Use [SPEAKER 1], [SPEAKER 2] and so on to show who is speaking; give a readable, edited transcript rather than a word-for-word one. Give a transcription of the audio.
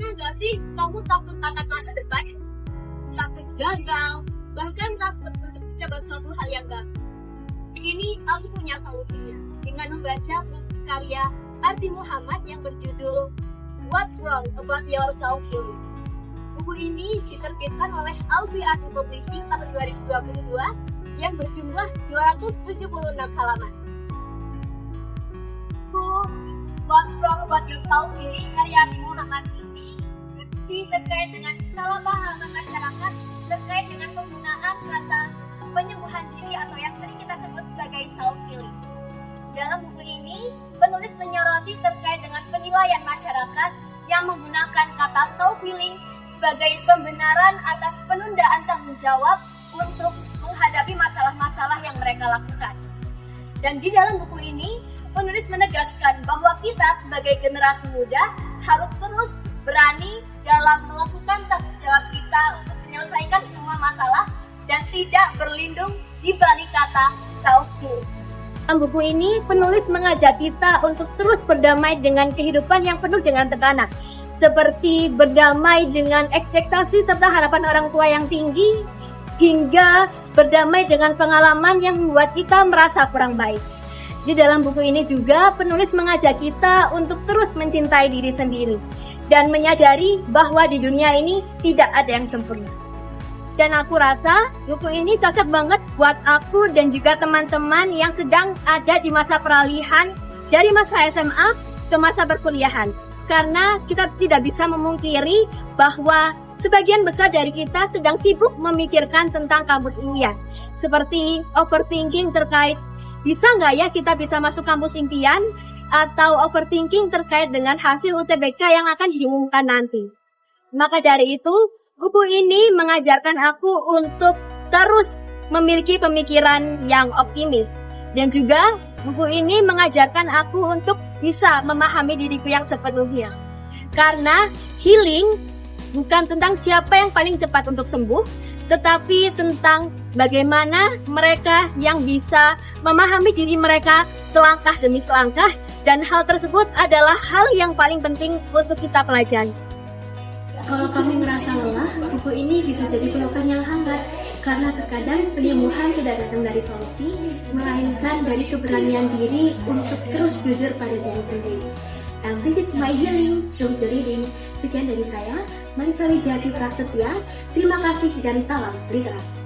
[SPEAKER 1] Pernah nggak sih kamu takut akan masa depan? Takut gagal, bahkan takut untuk mencoba suatu hal yang baru. Ini aku punya solusinya dengan membaca buku karya Ardi Muhammad yang berjudul What's Wrong About Your Self Healing. Buku ini diterbitkan oleh Alfi Art Publishing tahun 2022 yang berjumlah 276 halaman. Buku What's Wrong About Your Self Healing karya Ardi Muhammad ini berisi terkait dengan kesalahpahaman masyarakat terkait dengan penggunaan kata penyembuhan diri atau yang sering kita sebut sebagai self healing. Dalam buku ini, penulis menyoroti terkait dengan penilaian masyarakat yang menggunakan kata self healing sebagai pembenaran atas penundaan tanggung jawab untuk menghadapi masalah-masalah yang mereka lakukan. Dan di dalam buku ini, penulis menegaskan bahwa kita sebagai generasi muda harus terus berani dalam melakukan tanggung jawab kita untuk menyelesaikan semua masalah dan tidak berlindung di balik kata self-healing. Dalam buku ini, penulis mengajak kita untuk terus berdamai dengan kehidupan yang penuh dengan tekanan, seperti berdamai dengan ekspektasi serta harapan orang tua yang tinggi, hingga berdamai dengan pengalaman yang membuat kita merasa kurang baik. Di dalam buku ini juga, penulis mengajak kita untuk terus mencintai diri sendiri dan menyadari bahwa di dunia ini tidak ada yang sempurna. Dan aku rasa buku ini cocok banget buat aku dan juga teman-teman yang sedang ada di masa peralihan dari masa SMA ke masa perkuliahan. Karena kita tidak bisa memungkiri bahwa sebagian besar dari kita sedang sibuk memikirkan tentang kampus impian. Seperti overthinking terkait bisa nggak ya kita bisa masuk kampus impian, atau overthinking terkait dengan hasil UTBK yang akan diumumkan nanti. Maka dari itu, buku ini mengajarkan aku untuk terus memiliki pemikiran yang optimis. Dan juga buku ini mengajarkan aku untuk bisa memahami diriku yang sepenuhnya. Karena healing bukan tentang siapa yang paling cepat untuk sembuh, tetapi tentang bagaimana mereka yang bisa memahami diri mereka selangkah demi selangkah. Dan hal tersebut adalah hal yang paling penting untuk kita pelajari.
[SPEAKER 2] Kalau kami merasa lelah, buku ini bisa jadi pelukan yang hangat karena terkadang penyembuhan tidak datang dari solusi, melainkan dari keberanian diri untuk terus jujur pada diri sendiri. And this is my healing through the reading. Sekian dari saya, Marisa Wijati Prasetya. Terima kasih dan salam literasi.